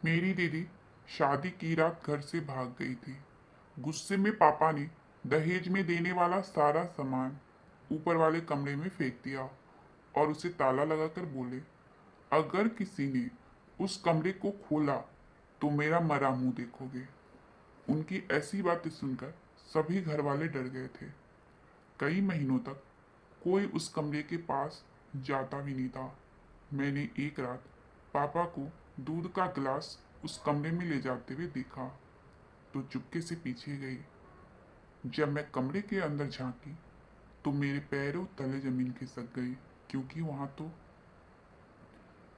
मेरी दीदी शादी की रात घर से भाग गई थी। गुस्से में पापा ने दहेज में देने वाला सारा सामान ऊपर वाले कमरे में फेंक दिया और उसे ताला लगाकर बोले, अगर किसी ने उस कमरे को खोला तो मेरा मरा मुंह देखोगे। उनकी ऐसी बातें सुनकर सभी घर वाले डर गए थे। कई महीनों तक कोई उस कमरे के पास जाता भी नहीं था। मैंने एक रात पापा को दूध का गिलास उस कमरे में ले जाते हुए देखा तो चुपके से पीछे गई। जब मैं कमरे के अंदर झांकी तो मेरे पैरों तले जमीन खिसक गई, क्योंकि वहां तो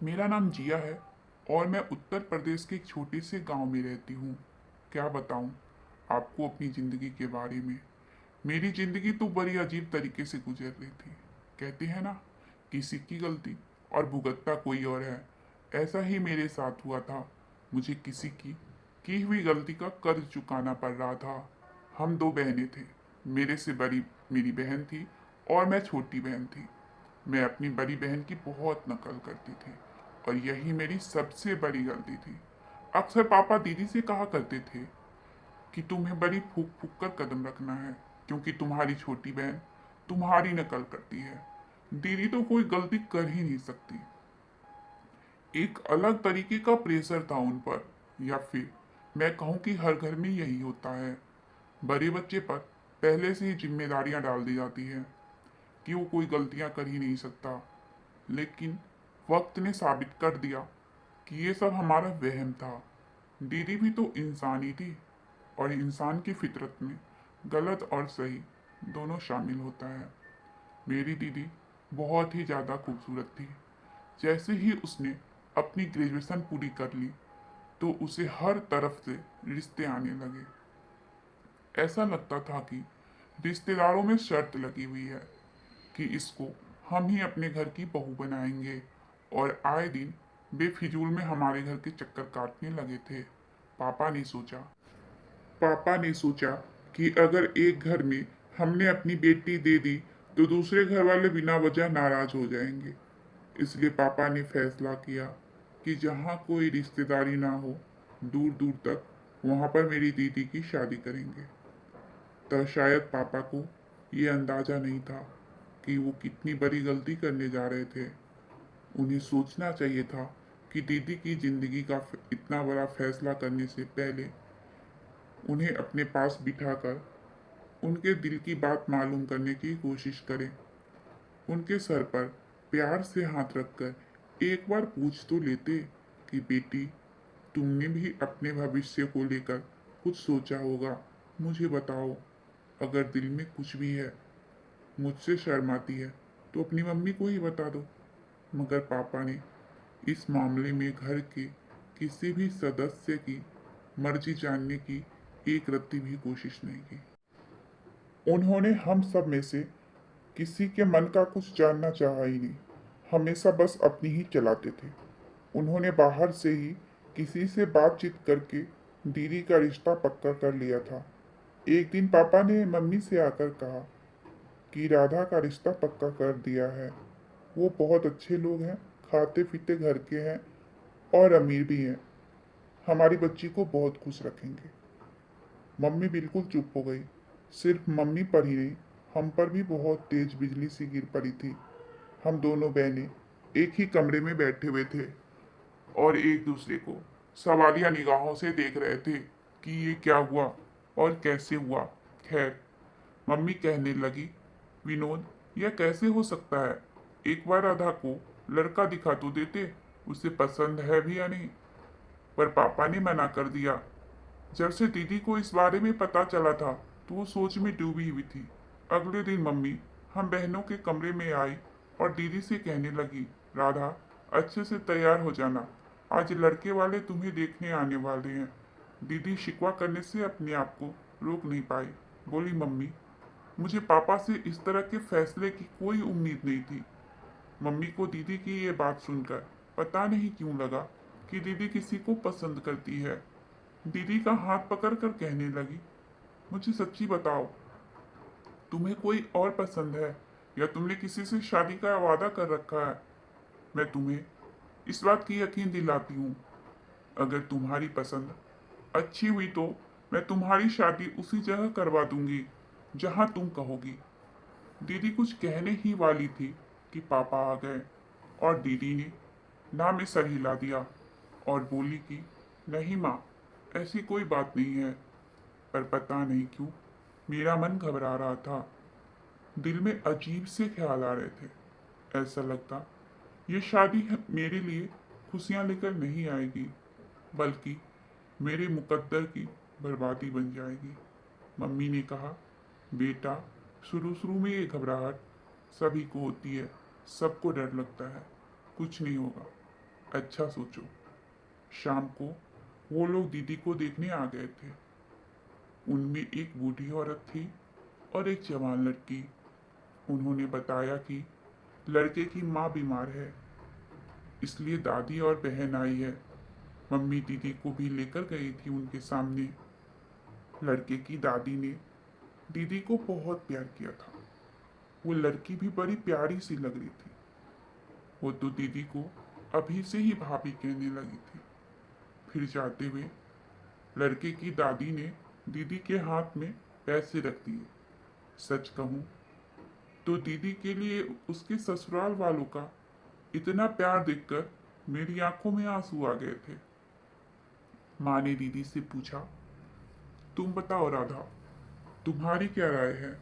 मेरा नाम जिया है और मैं उत्तर प्रदेश के एक छोटे से गांव में रहती हूँ। क्या बताऊँ आपको अपनी ज़िंदगी के बारे में। मेरी ज़िंदगी तो बड़ी अजीब तरीके से गुजर रही थी। कहते हैं ना, किसी की गलती और भुगतता कोई और है। ऐसा ही मेरे साथ हुआ था। मुझे किसी की हुई गलती का कर्ज चुकाना पड़ रहा था। हम दो बहनें थे। मेरे से बड़ी मेरी बहन थी और मैं छोटी बहन थी। मैं अपनी बड़ी बहन की बहुत नकल करती थी और यही मेरी सबसे बड़ी गलती थी। अक्सर पापा दीदी से कहा करते थे कि तुम्हें बड़ी फूक फूक कर कदम रखना है, क्योंकि तुम्हारी छोटी बहन तुम्हारी नकल करती है। दीदी तो कोई गलती कर ही नहीं सकती। एक अलग तरीके का प्रेशर था उन पर, या फिर मैं कहूँ कि हर घर में यही होता है। बड़े बच्चे पर पहले से ही जिम्मेदारियां डाल दी जाती है कि वो कोई गलतियां कर ही नहीं सकता। लेकिन वक्त ने साबित कर दिया कि ये सब हमारा वहम था। दीदी भी तो इंसान ही थी और इंसान की फितरत में गलत और सही दोनों शामिल होता है। मेरी दीदी बहुत ही ज़्यादा खूबसूरत थी। जैसे ही उसने अपनी ग्रेजुएशन पूरी कर ली तो उसे हर तरफ से रिश्ते आने लगे। ऐसा लगता था कि रिश्तेदारों में शर्त लगी हुई है कि इसको हम ही अपने घर की बहू बनाएंगे, और आए दिन बेफिजूल में हमारे घर के चक्कर काटने लगे थे। पापा ने सोचा पापा ने सोचा कि अगर एक घर में हमने अपनी बेटी दे दी तो दूसरे घर वाले बिना वजह नाराज हो जाएंगे। इसलिए पापा ने फैसला किया कि जहाँ कोई रिश्तेदारी ना हो, दूर दूर तक, वहाँ पर मेरी दीदी की शादी करेंगे। तब शायद पापा को ये अंदाजा नहीं था कि वो कितनी बड़ी गलती करने जा रहे थे। उन्हें सोचना चाहिए था कि दीदी की जिंदगी का इतना बड़ा फैसला करने से पहले उन्हें अपने पास बिठाकर उनके दिल की बात मालूम करने की कोशिश करें। उनके सर पर प्यार से हाथ रखकर एक बार पूछ तो लेते कि बेटी, तुमने भी अपने भविष्य को लेकर कुछ सोचा होगा। मुझे बताओ, अगर दिल में कुछ भी है, मुझसे शर्म आती है तो अपनी मम्मी को ही बता दो। मगर पापा ने इस मामले में घर के किसी भी सदस्य की मर्जी जानने की एक रत्ती भी कोशिश नहीं की। उन्होंने हम सब में से किसी के मन का कुछ जानना चाहा ही नहीं। हमेशा बस अपनी ही चलाते थे। उन्होंने बाहर से ही किसी से बातचीत करके दीदी का रिश्ता पक्का कर लिया था। एक दिन पापा ने मम्मी से आकर कहा कि राधा का रिश्ता पक्का कर दिया है। वो बहुत अच्छे लोग हैं, खाते पीते घर के हैं और अमीर भी हैं। हमारी बच्ची को बहुत खुश रखेंगे। मम्मी बिल्कुल चुप हो गई। सिर्फ मम्मी पर ही नहीं, हम पर भी बहुत तेज बिजली सी गिर पड़ी थी। हम दोनों बहनें एक ही कमरे में बैठे हुए थे और एक दूसरे को सवालिया निगाहों से देख रहे थे कि ये क्या हुआ और कैसे हुआ। खैर, मम्मी कहने लगी, विनोद, यह कैसे हो सकता है? एक बार राधा को लड़का दिखा तो देते, उसे पसंद है भी या नहीं। पर पापा ने मना कर दिया। जब से दीदी को इस बारे में पता चला था तो वो सोच में डूबी हुई थी। अगले दिन मम्मी हम बहनों के कमरे में आई और दीदी से कहने लगी, राधा, अच्छे से तैयार हो जाना, आज लड़के वाले तुम्हें देखने आने वाले हैं। दीदी शिकवा करने से अपने आप को रोक नहीं पाई। बोली, मम्मी, मुझे पापा से इस तरह के फैसले की कोई उम्मीद नहीं थी। मम्मी को दीदी की ये बात सुनकर पता नहीं क्यों लगा कि दीदी किसी को पसंद करती है। दीदी का हाथ पकड़कर कहने लगी, मुझे सच्ची बताओ, तुम्हें कोई और पसंद है या तुमने किसी से शादी का वादा कर रखा है? मैं तुम्हें इस बात की यकीन दिलाती हूँ, अगर तुम्हारी पसंद अच्छी हुई तो मैं तुम्हारी शादी उसी जगह करवा दूंगी जहां तुम कहोगी। दीदी कुछ कहने ही वाली थी कि पापा आ गए और दीदी ने ना में सर हिला दिया और बोली कि नहीं माँ, ऐसी कोई बात नहीं है। पर पता नहीं क्यों मेरा मन घबरा रहा था। दिल में अजीब से ख्याल आ रहे थे। ऐसा लगता ये शादी मेरे लिए खुशियां लेकर नहीं आएगी, बल्कि मेरे मुकद्दर की बर्बादी बन जाएगी। मम्मी ने कहा, बेटा, शुरू शुरू में ये घबराहट सभी को होती है, सबको डर लगता है, कुछ नहीं होगा, अच्छा सोचो। शाम को वो लोग दीदी को देखने आ गए थे। उनमें एक बूढ़ी औरत थी और एक जवान लड़की। उन्होंने बताया कि लड़के की माँ बीमार है, इसलिए दादी और बहन आई है। मम्मी दीदी को भी लेकर गई थी उनके सामने। लड़के की दादी ने दीदी को बहुत प्यार किया था। वो लड़की भी बड़ी प्यारी सी लग रही थी। वो तो दीदी को अभी से ही भाभी कहने लगी थी। फिर जाते हुए लड़के की दादी ने दीदी के हाथ में पैसे रख दिए। सच कहूं तो दीदी के लिए उसके ससुराल वालों का इतना प्यार देखकर मेरी आंखों में आंसू आ गए थे। माँ ने दीदी से पूछा, तुम बताओ राधा, तुम्हारी क्या राय है?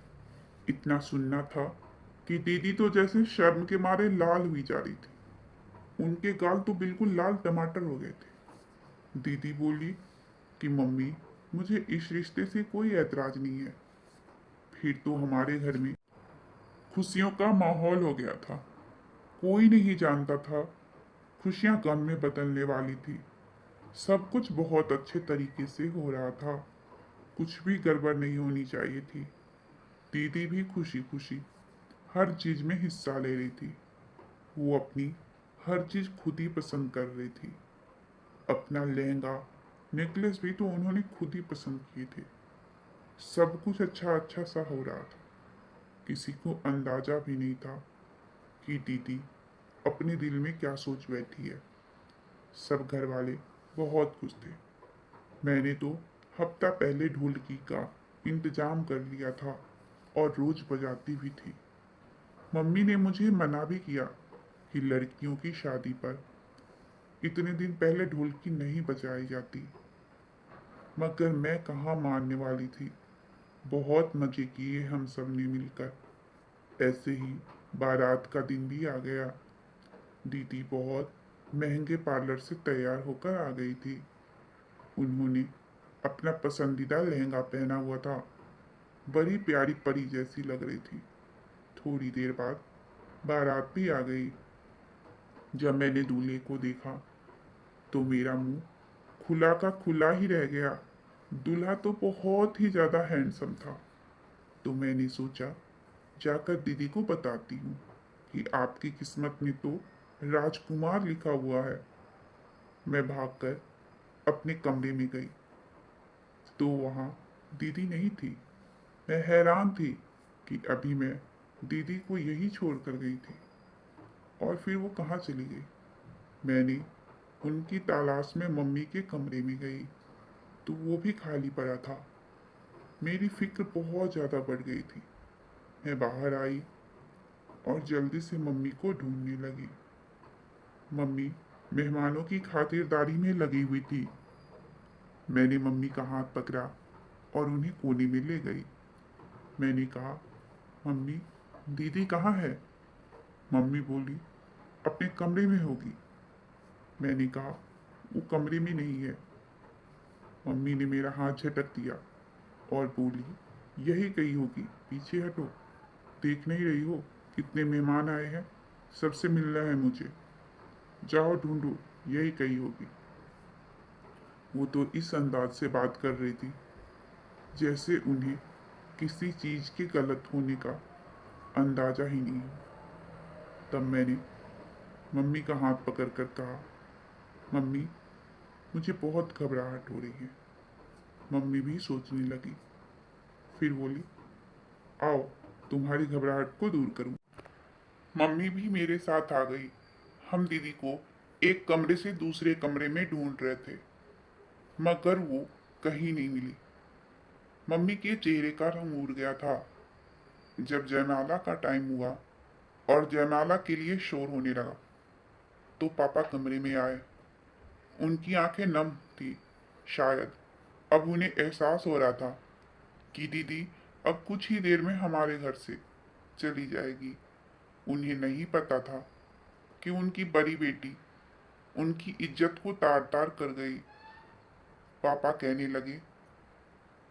इतना सुनना था कि दीदी तो जैसे शर्म के मारे लाल हुई जा रही थी। उनके गाल तो बिल्कुल लाल टमाटर हो गए थे। दीदी बोली कि मम्मी, मुझे इस रिश्ते से कोई ऐतराज नहीं है। फिर तो हमारे घर में खुशियों का माहौल हो गया था। कोई नहीं जानता था खुशियां गम में बदलने वाली थी। सब कुछ बहुत अच्छे तरीके से हो रहा था। कुछ भी गड़बड़ नहीं होनी चाहिए थी। दीदी भी खुशी खुशी हर चीज में हिस्सा ले रही थी। वो अपनी हर चीज खुद ही पसंद कर रही थी। अपना लहंगा, नेकलेस भी तो उन्होंने खुद ही पसंद किए थे। सब कुछ अच्छा अच्छा सा हो रहा था। किसी को अंदाजा भी नहीं था कि दीदी अपने दिल में क्या सोच बैठी है। सब घर वाले बहुत खुश थे। मैंने तो हफ्ता पहले ढोलकी का इंतजाम कर लिया था और रोज बजाती भी थी। मम्मी ने मुझे मना भी किया कि लड़कियों की शादी पर इतने दिन पहले ढोलकी नहीं बजाई जाती, मगर मैं कहाँ मानने वाली थी। बहुत मजे किए हम सब ने मिलकर। ऐसे ही बारात का दिन भी आ गया। दीदी बहुत महंगे पार्लर से तैयार होकर आ गई थी। उन्होंने अपना पसंदीदा लहंगा पहना हुआ था। बड़ी प्यारी परी जैसी लग रही थी। थोड़ी देर बाद बारात भी आ गई। जब मैंने दूल्हे को देखा तो मेरा मुंह खुला का खुला ही रह गया। दूल्हा तो बहुत ही ज्यादा हैंडसम था। तो मैंने सोचा जाकर दीदी को बताती हूँ कि आपकी किस्मत में तो राजकुमार लिखा हुआ है। मैं भागकर अपने कमरे में गई तो वहाँ दीदी नहीं थी। मैं हैरान थी कि अभी मैं दीदी को यही छोड़ कर गई थी और फिर वो कहाँ चली गई। मैंने उनकी तलाश में मम्मी के कमरे में गई तो वो भी खाली पड़ा था। मेरी फिक्र बहुत ज़्यादा बढ़ गई थी। मैं बाहर आई और जल्दी से मम्मी को ढूंढने लगी। मम्मी मेहमानों की खातिरदारी में लगी हुई थी। मैंने मम्मी का हाथ पकड़ा और उन्हें कोने में ले गई। मैंने कहा, मम्मी, दीदी कहाँ है? मम्मी बोली, अपने कमरे में होगी। मैंने कहा, वो कमरे में नहीं है। मम्मी ने मेरा हाथ झटक दिया और बोली, यही कही होगी, पीछे हटो। देख नहीं रही हो कितने मेहमान आए हैं? सबसे मिलना है मुझे। जाओ ढूंढो, यही कही होगी। वो तो इस अंदाज से बात कर रही थी जैसे उन्हें किसी चीज के गलत होने का अंदाजा ही नहीं हो। तब मैंने मम्मी का हाथ पकड़ कर कहा, मम्मी, मुझे बहुत घबराहट हो रही है। मम्मी भी सोचने लगी। फिर बोली, आओ तुम्हारी घबराहट को दूर करूं। मम्मी भी मेरे साथ आ गई। हम दीदी को एक कमरे से दूसरे कमरे में ढूंढ रहे थे। मगर वो कहीं नहीं मिली। मम्मी के चेहरे का रंग उड़ गया था। जब जयमाला का टाइम हुआ और जयमाला के लिए शोर होने लगा तो पापा कमरे में आए। उनकी आंखें नम थी। शायद अब उन्हें एहसास हो रहा था कि दीदी अब कुछ ही देर में हमारे घर से चली जाएगी। उन्हें नहीं पता था कि उनकी बड़ी बेटी उनकी इज्जत को तार तार कर गई। पापा कहने लगे,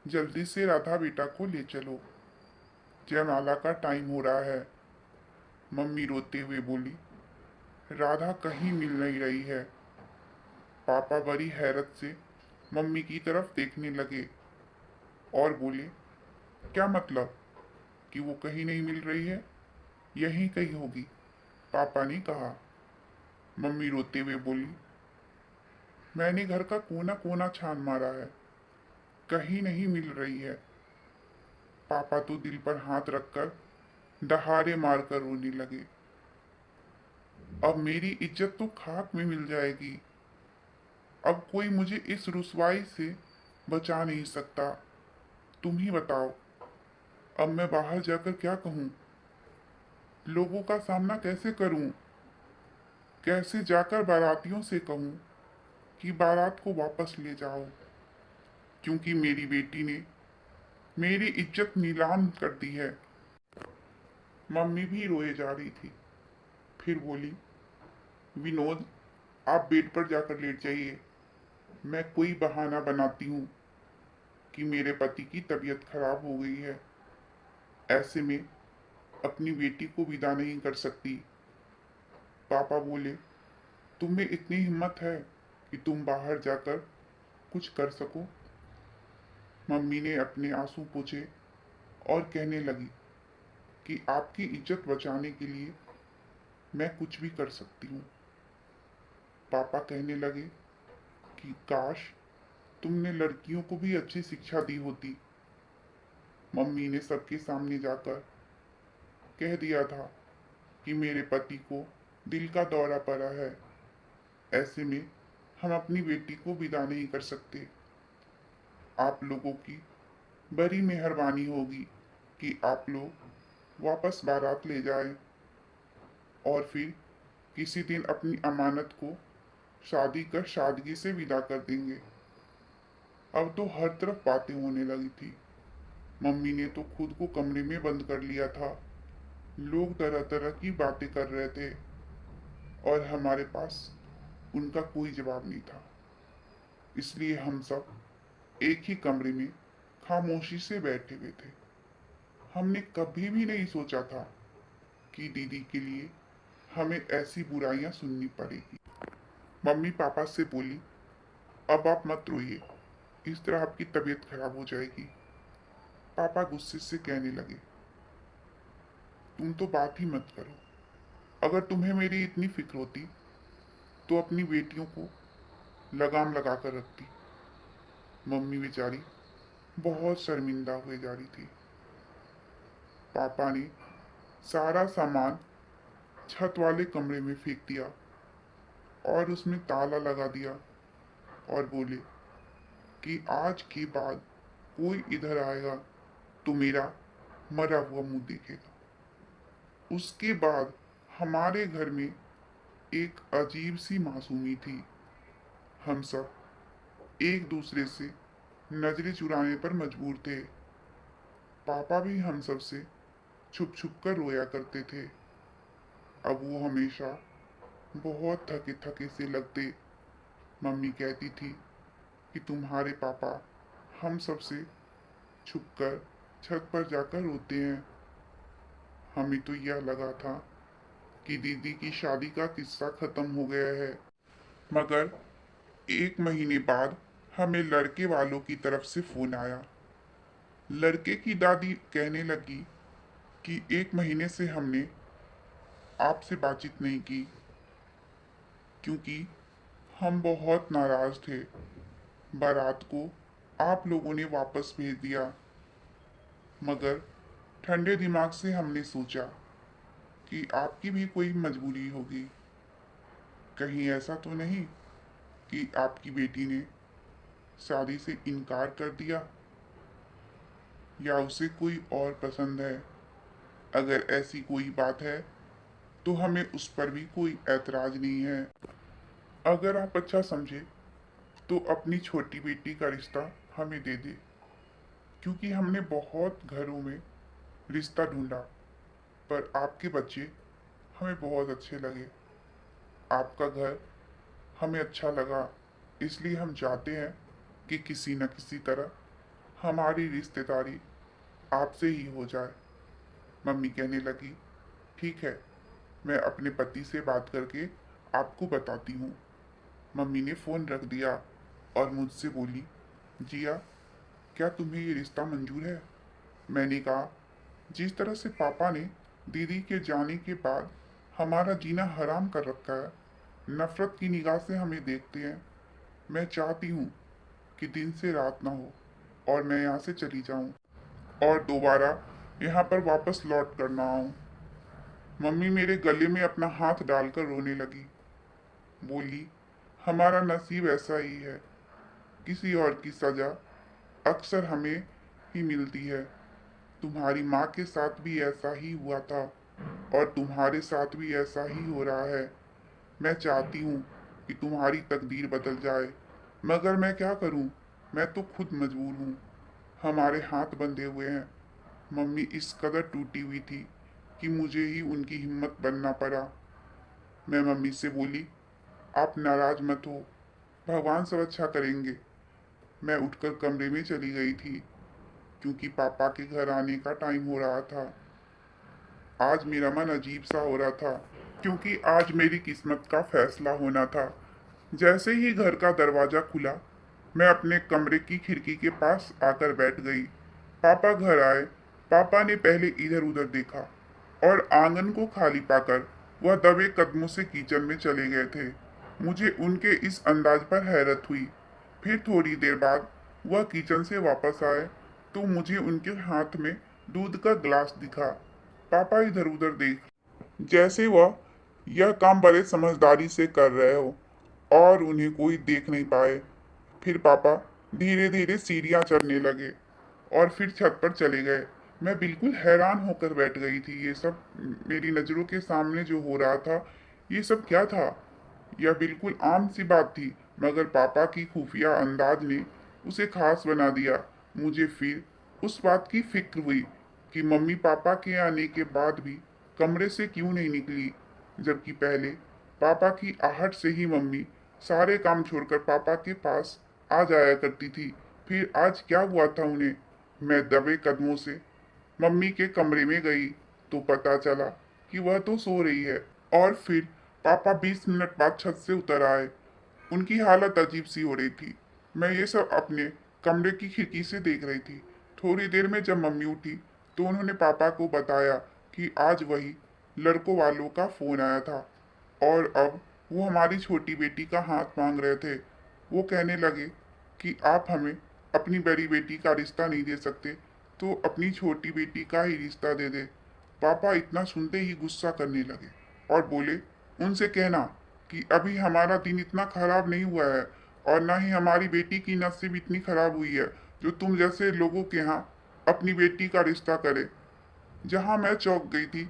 जल्दी से राधा बेटा को ले चलो, जयमाला का टाइम हो रहा है। मम्मी रोते हुए बोली, राधा कहीं मिल नहीं रही है। पापा बड़ी हैरत से मम्मी की तरफ देखने लगे और बोले, क्या मतलब कि वो कहीं नहीं मिल रही है? यहीं कहीं होगी, पापा ने कहा। मम्मी रोते हुए बोली, मैंने घर का कोना कोना छान मारा है, कहीं नहीं मिल रही है। पापा तो दिल पर हाथ रखकर दहाड़े मारकर रोने लगे। अब मेरी इज्जत तो खाक में मिल जाएगी। अब कोई मुझे इस रुसवाई से बचा नहीं सकता। तुम ही बताओ, अब मैं बाहर जाकर क्या कहूँ? लोगों का सामना कैसे करूँ? कैसे जाकर बारातियों से कहूँ कि बारात को वापस ले जाओ, क्योंकि मेरी बेटी ने मेरी इज्जत नीलाम कर दी है। मम्मी भी रोए जा रही थी। फिर बोली, विनोद, आप बेड पर जाकर लेट जाइए। मैं कोई बहाना बनाती हूँ कि मेरे पति की तबीयत खराब हो गई है। ऐसे में अपनी बेटी को विदा नहीं कर सकती। पापा बोले, तुम्हें इतनी हिम्मत है कि तुम बाहर जाकर कुछ कर सको? मम्मी ने अपने आंसू पोंछे और कहने लगी कि आपकी इज्जत बचाने के लिए मैं कुछ भी कर सकती हूँ। पापा कहने लगे कि काश तुमने लड़कियों को भी अच्छी शिक्षा दी होती। मम्मी ने सबके सामने जाकर कह दिया था कि मेरे पति को दिल का दौरा पड़ा है। ऐसे में हम अपनी बेटी को विदा नहीं कर सकते। आप लोगों की बड़ी मेहरबानी होगी कि आप लोग वापस बारात ले जाएं और फिर किसी दिन अपनी अमानत को शादी कर सादगी से विदा कर देंगे। अब तो हर तरफ बातें होने लगी थी। मम्मी ने तो खुद को कमरे में बंद कर लिया था। लोग तरह तरह की बातें कर रहे थे और हमारे पास उनका कोई जवाब नहीं था। इसलिए हम सब एक ही कमरे में खामोशी से बैठे हुए थे। हमने कभी भी नहीं सोचा था कि दीदी के लिए हमें ऐसी बुराइयां सुननी पड़ेगी। मम्मी पापा से बोली, अब आप मत रोइए, इस तरह आपकी तबीयत खराब हो जाएगी। पापा गुस्से से कहने लगे, तुम तो बात ही मत करो। अगर तुम्हें मेरी इतनी फिक्र होती तो अपनी बेटियों को लगाम लगा कर रखती। मम्मी बेचारी बहुत शर्मिंदा हुए जा रही थी। पापा ने सारा सामान छत वाले कमरे में फेंक दिया और उसमें ताला लगा दिया और बोले कि आज के बाद कोई इधर आएगा तो मेरा मरा हुआ मुंह देखेगा। उसके बाद हमारे घर में एक अजीब सी मासूमी थी। हम सब एक दूसरे से नजरें चुराने पर मजबूर थे। पापा भी हम सब से छुप छुप कर रोया करते थे। अब वो हमेशा बहुत थके थके से लगते। मम्मी कहती थी कि तुम्हारे पापा हम सब से छुपकर छत पर जाकर रोते हैं। हमें तो यह लगा था कि दीदी की शादी का किस्सा खत्म हो गया है। मगर 1 महीने बाद हमें लड़के वालों की तरफ से फोन आया। लड़के की दादी कहने लगी कि 1 महीने से हमने आपसे बातचीत नहीं की, क्योंकि हम बहुत नाराज थे। बारात को आप लोगों ने वापस भेज दिया। मगर ठंडे दिमाग से हमने सोचा कि आपकी भी कोई मजबूरी होगी। कहीं ऐसा तो नहीं कि आपकी बेटी ने शादी से इनकार कर दिया या उसे कोई और पसंद है। अगर ऐसी कोई बात है तो हमें उस पर भी कोई ऐतराज नहीं है। अगर आप अच्छा समझे तो अपनी छोटी बेटी का रिश्ता हमें दे दे, क्योंकि हमने बहुत घरों में रिश्ता ढूंढा पर आपके बच्चे हमें बहुत अच्छे लगे। आपका घर हमें अच्छा लगा, इसलिए हम चाहते हैं कि किसी न किसी तरह हमारी रिश्तेदारी आपसे ही हो जाए। मम्मी कहने लगी, ठीक है, मैं अपने पति से बात करके आपको बताती हूँ। मम्मी ने फ़ोन रख दिया और मुझसे बोली, जिया, क्या तुम्हें ये रिश्ता मंजूर है? मैंने कहा, जिस तरह से पापा ने दीदी के जाने के बाद हमारा जीना हराम कर रखा है, नफरत की निगाह से हमें देखते हैं, मैं चाहती हूँ कि दिन से रात ना हो और मैं यहाँ से चली जाऊँ और दोबारा यहाँ पर वापस लौट कर ना आऊँ। मम्मी मेरे गले में अपना हाथ डालकर रोने लगी। बोली, हमारा नसीब ऐसा ही है, किसी और की सजा अक्सर हमें ही मिलती है। तुम्हारी माँ के साथ भी ऐसा ही हुआ था और तुम्हारे साथ भी ऐसा ही हो रहा है। मैं चाहती हूँ कि तुम्हारी तकदीर बदल जाए, मगर मैं क्या करूँ? मैं तो खुद मजबूर हूँ। हमारे हाथ बंधे हुए हैं। मम्मी इस कदर टूटी हुई थी कि मुझे ही उनकी हिम्मत बनना पड़ा। मैं मम्मी से बोली, आप नाराज मत हो, भगवान सब अच्छा करेंगे। मैं उठकर कमरे में चली गई थी, क्योंकि पापा के घर आने का टाइम हो रहा था। आज मेरा मन अजीब सा हो रहा था, क्योंकि आज मेरी किस्मत का फैसला होना था। जैसे ही घर का दरवाजा खुला, मैं अपने कमरे की खिड़की के पास आकर बैठ गई। पापा घर आए। पापा ने पहले इधर उधर देखा और आंगन को खाली पाकर वह दबे कदमों से किचन में चले गए थे। मुझे उनके इस अंदाज पर हैरत हुई। फिर थोड़ी देर बाद वह किचन से वापस आए तो मुझे उनके हाथ में दूध का ग्लास दिखा। पापा इधर उधर देख, जैसे वह यह काम बड़े समझदारी से कर रहे हो और उन्हें कोई देख नहीं पाए। फिर पापा धीरे धीरे सीढ़ियाँ चढ़ने लगे और फिर छत पर चले गए। मैं बिल्कुल हैरान होकर बैठ गई थी। ये सब मेरी नज़रों के सामने जो हो रहा था, ये सब क्या था? यह बिल्कुल आम सी बात थी, मगर पापा की खुफिया अंदाज ने उसे खास बना दिया। मुझे फिर उस बात की फिक्र हुई कि मम्मी पापा के आने के बाद भी कमरे से क्यों नहीं निकली, जबकि पहले पापा की आहट से ही मम्मी सारे काम छोड़कर पापा के पास आ जाया करती थी। फिर आज क्या हुआ था उन्हें? मैं दबे कदमों से मम्मी के कमरे में गई तो पता चला कि वह तो सो रही है। और फिर पापा 20 मिनट बाद छत से उतर आए। उनकी हालत अजीब सी हो रही थी। मैं ये सब अपने कमरे की खिड़की से देख रही थी। थोड़ी देर में जब मम्मी उठी तो उन्होंने पापा को बताया कि आज वही लड़कों वालों का फोन आया था और अब वो हमारी छोटी बेटी का हाथ मांग रहे थे। वो कहने लगे कि आप हमें अपनी बड़ी बेटी का रिश्ता नहीं दे सकते तो अपनी छोटी बेटी का ही रिश्ता दे दे। पापा इतना सुनते ही गुस्सा करने लगे और बोले, उनसे कहना कि अभी हमारा दिन इतना खराब नहीं हुआ है और ना ही हमारी बेटी की नसीब इतनी खराब हुई है जो तुम जैसे लोगों के यहाँ अपनी बेटी का रिश्ता करे। जहाँ मैं चौंक गई थी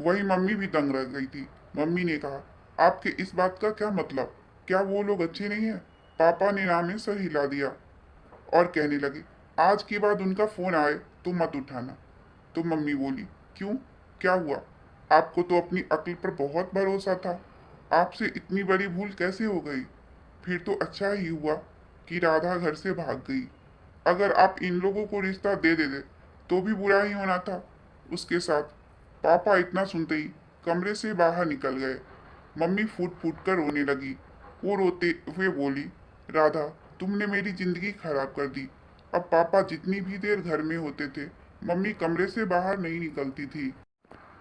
वही मम्मी भी दंग रह गई थी। मम्मी ने कहा, आपके इस बात का क्या मतलब? क्या वो लोग अच्छे नहीं हैं? पापा ने ना में सर हिला दिया और कहने लगे, आज के बाद उनका फोन आए तो मत उठाना। तो मम्मी बोली, क्यों, क्या हुआ? आपको तो अपनी अक्ल पर बहुत भरोसा था, आपसे इतनी बड़ी भूल कैसे हो गई? फिर तो अच्छा ही हुआ कि राधा घर से भाग गई। अगर आप इन लोगों को रिश्ता दे देते तो भी बुरा ही होना था। उसके साथ पापा इतना सुनते ही कमरे से बाहर निकल गए। मम्मी फूट फूट कर रोने लगी। वो रोते हुए बोली, राधा, तुमने मेरी जिंदगी खराब कर दी। अब पापा जितनी भी देर घर में होते थे, मम्मी कमरे से बाहर नहीं निकलती थी।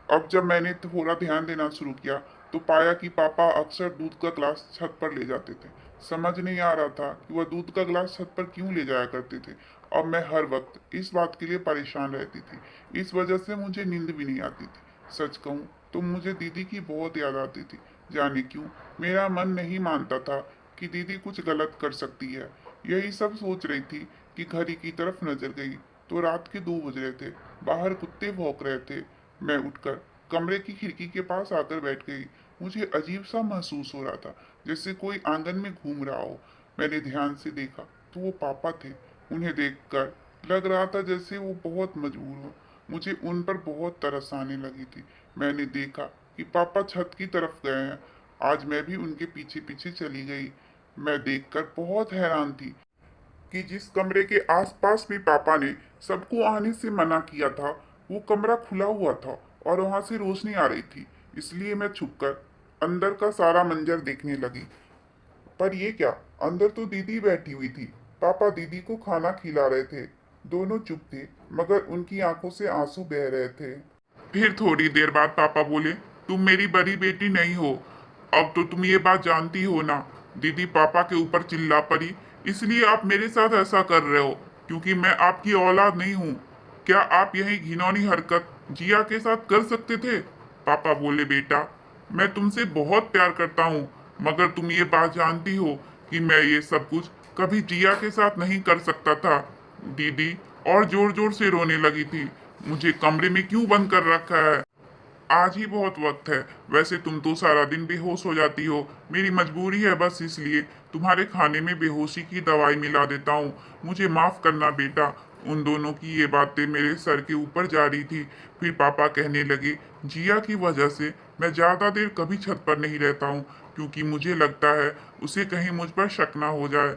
अब जब मैंने थोड़ा ध्यान देना शुरू किया तो पाया कि पापा अक्सर दूध का ग्लास छत पर ले जाते थे। समझ नहीं आ रहा था कि वह दूध का ग्लास छत पर क्यों ले जाया करते थे। अब मैं हर वक्त इस बात के लिए परेशान रहती थी। इस वजह से मुझे नींद भी नहीं आती थी। सच कहूँ तो मुझे दीदी की बहुत याद आती थी। जाने क्यों मेरा मन नहीं मानता था कि दीदी कुछ गलत कर सकती है। यही सब सोच रही थी कि घड़ी की तरफ नजर गई तो रात के 2 बज रहे थे। बाहर कुत्ते भौंक रहे थे। मैं उठकर कमरे की खिड़की के पास आकर बैठ गई। मुझे अजीब सा महसूस हो रहा था, जैसे कोई आंगन में घूम रहा हो। मैंने ध्यान से देखा तो वो पापा थे। उन्हें देखकर लग रहा था जैसे वो बहुत मजबूर हो। मुझे उन पर बहुत तरस आने लगी थी। मैंने देखा कि पापा छत की तरफ गए हैं। आज मैं भी उनके पीछे पीछे चली गई। मैं देखकर बहुत हैरान थी कि जिस कमरे के आसपास भी पापा ने सबको आने से मना किया था, वो कमरा खुला हुआ था और वहां से रोशनी आ रही थी। इसलिए मैं छुपकर अंदर का सारा मंजर देखने लगी। पर ये क्या, अंदर तो दीदी बैठी हुई थी। पापा दीदी को खाना खिला रहे थे। दोनों चुप थे, मगर उनकी आंखों से आंसू बह रहे थे। फिर थोड़ी देर बाद पापा बोले, तुम मेरी बड़ी बेटी नहीं हो। अब तो तुम ये बात जानती हो ना। दीदी पापा के ऊपर चिल्ला पड़ी, इसलिए आप मेरे साथ ऐसा कर रहे हो क्योंकि मैं आपकी औलाद नहीं हूँ। क्या आप यही घिनौनी हरकत जिया के साथ कर सकते थे? पापा बोले, बेटा मैं तुमसे बहुत प्यार करता हूँ, मगर तुम ये बात जानती हो कि मैं ये सब कुछ कभी जिया के साथ नहीं कर सकता था। दीदी और जोर जोर से रोने लगी थी। मुझे कमरे में क्यों बंद कर रखा है? आज ही बहुत वक्त है। वैसे तुम तो सारा दिन बेहोश हो जाती हो। मेरी मजबूरी है बस, इसलिए तुम्हारे खाने में बेहोशी की दवाई मिला देता हूँ। मुझे माफ करना बेटा। उन दोनों की ये बातें मेरे सर के ऊपर जा रही थी। फिर पापा कहने लगे, जिया की वजह से मैं ज्यादा देर कभी छत पर नहीं रहता हूँ, क्योंकि मुझे लगता है उसे कहीं मुझ पर शक ना हो जाए।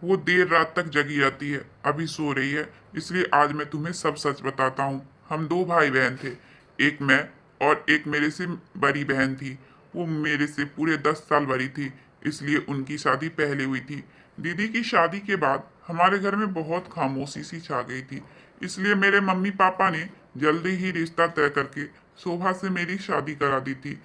वो देर रात तक जगी रहती है, अभी सो रही है। इसलिए आज मैं तुम्हें सब सच बताता हूँ। हम 2 भाई बहन थे, एक मैं और एक मेरे से बड़ी बहन थी। वो मेरे से पूरे 10 साल बड़ी थी, इसलिए उनकी शादी पहले हुई थी। दीदी की शादी के बाद हमारे घर में बहुत खामोशी सी छा गई थी। इसलिए मेरे मम्मी पापा ने जल्दी ही रिश्ता तय करके शोभा से मेरी शादी करा दी थी।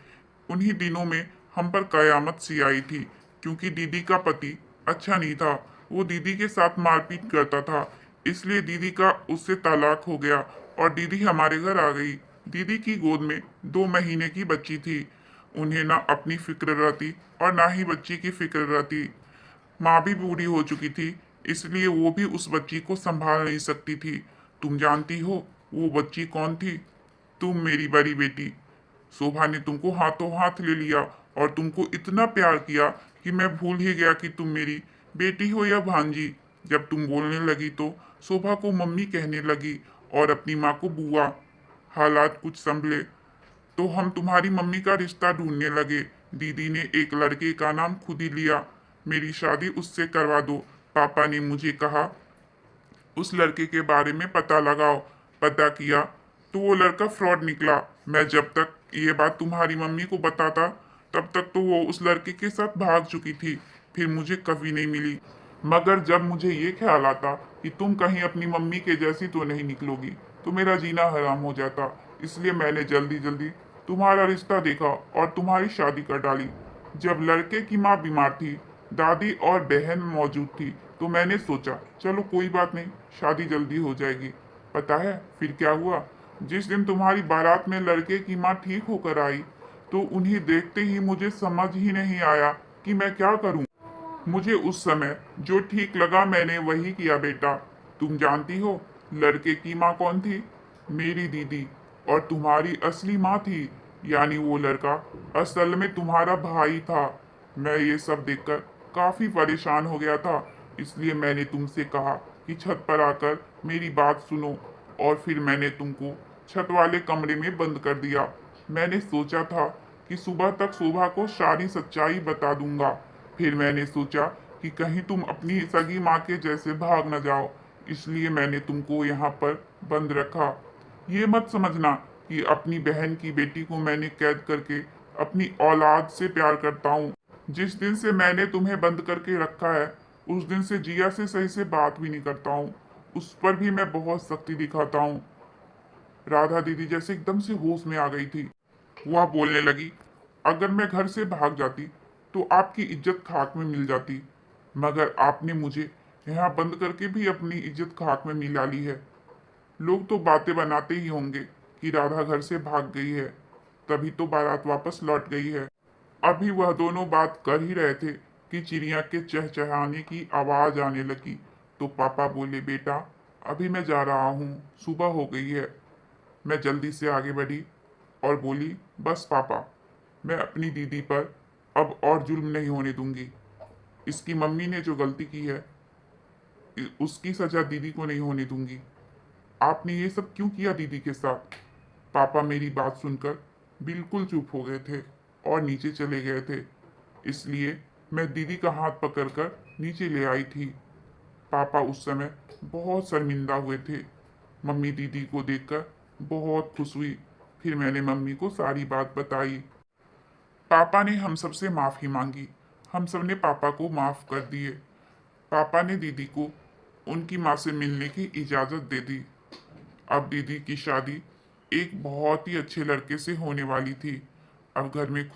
उन्हीं दिनों में हम पर कयामत सी आई थी, क्योंकि दीदी का पति अच्छा नहीं था। वो दीदी के साथ मारपीट करता था। इसलिए दीदी का उससे तलाक हो गया और दीदी हमारे घर आ गई। दीदी की गोद में 2 महीने की बच्ची थी। उन्हें ना अपनी फिक्र रहती और ना ही बच्ची की फिक्र रहती। माँ भी बूढ़ी हो चुकी थी, इसलिए वो भी उस बच्ची को संभाल नहीं सकती थी। तुम जानती हो वो बच्ची कौन थी? तुम, मेरी बड़ी बेटी। शोभा ने तुमको हाथों हाथ ले लिया और तुमको इतना प्यार किया कि मैं भूल ही गया कि तुम मेरी बेटी हो या भांजी। जब तुम बोलने लगी तो शोभा को मम्मी कहने लगी और अपनी माँ को बुआ। हालात कुछ संभले तो हम तुम्हारी मम्मी का रिश्ता ढूंढने लगे। दीदी ने एक लड़के का नाम खुद ही लिया। मेरी शादी उससे करवा दो। पापा ने मुझे कहा, उस लड़के के बारे में पता लगाओ। पता किया तो वो लड़का फ्रॉड निकला। मैं जब तक ये बात तुम्हारी मम्मी को बताता, तब तक तो वो उस लड़के के साथ भाग चुकी थी। फिर मुझे कभी नहीं मिली। मगर जब मुझे ये ख्याल आता कि तुम कहीं अपनी मम्मी के जैसी तो नहीं निकलोगी, तो मेरा जीना हराम हो जाता। इसलिए मैंने जल्दी जल्दी तुम्हारा रिश्ता देखा और तुम्हारी शादी कर डाली। जब लड़के की माँ बीमार थी, दादी और बहन मौजूद थी, तो मैंने सोचा चलो कोई बात नहीं, शादी जल्दी हो जाएगी। पता है फिर क्या हुआ? जिस दिन तुम्हारी बारात में लड़के की माँ ठीक होकर आई, तो उन्हें देखते ही मुझे समझ ही नहीं आया कि मैं क्या करूं। मुझे उस समय जो ठीक लगा मैंने वही किया बेटा। तुम जानती हो लड़के की माँ कौन थी? मेरी दीदी। और तुम्हारी असली माँ थी, यानी वो लड़का असल में तुम्हारा भाई था। मैं ये सब देखकर काफी परेशान हो गया था। इसलिए मैंने तुमसे कहा कि छत पर आकर मेरी बात सुनो, और फिर मैंने तुमको छत वाले कमरे में बंद कर दिया। मैंने सोचा था कि सुबह तक शोभा को सारी सच्चाई बता दूंगा। फिर मैंने सोचा कि कहीं तुम अपनी सगी माँ के जैसे भाग न जाओ, इसलिए मैंने तुमको यहाँ पर बंद रखा। ये मत समझना कि अपनी बहन की बेटी को मैंने कैद करके अपनी औलाद से प्यार करता हूँ। जिस दिन से मैंने तुम्हें बंद करके रखा है, उस दिन से जिया से सही से बात भी नहीं करता हूँ। उस पर भी मैं बहुत सख्ती दिखाता हूँ। राधा दीदी जैसे एकदम से होश में आ गई थी। वह बोलने लगी, अगर मैं घर से भाग जाती तो आपकी इज्जत खाक में मिल जाती, मगर आपने मुझे यहाँ बंद करके भी अपनी इज्जत खाक में मिला ली है। लोग तो बातें बनाते ही होंगे कि राधा घर से भाग गई है, तभी तो बारात वापस लौट गई है। अभी वह दोनों बात कर ही रहे थे कि चिड़िया के चहचहाने की आवाज आने लगी। तो पापा बोले, बेटा अभी मैं जा रहा हूँ, सुबह हो गई है। मैं जल्दी से आगे बढ़ी और बोली, बस पापा, मैं अपनी दीदी पर अब और जुल्म नहीं होने दूंगी। इसकी मम्मी ने जो गलती की है उसकी सजा दीदी को नहीं होने दूंगी। आपने ये सब क्यों किया दीदी के साथ? पापा मेरी बात सुनकर बिल्कुल चुप हो गए थे और नीचे चले गए थे। इसलिए मैं दीदी का हाथ पकड़कर नीचे ले आई थी। पापा उस समय बहुत शर्मिंदा हुए थे। मम्मी दीदी को देखकर बहुत खुश हुई। फिर मैंने मम्मी को सारी बात बताई। पापा ने हम सबसे माफी मांगी। हम सब ने पापा को माफ कर दिए। पापा ने दीदी को उनकी माँ से मिलने की इजाजत दे दी। अब दीदी की शादी एक बहुत ही अच्छे लड़के से होने वाली थी। अब घर में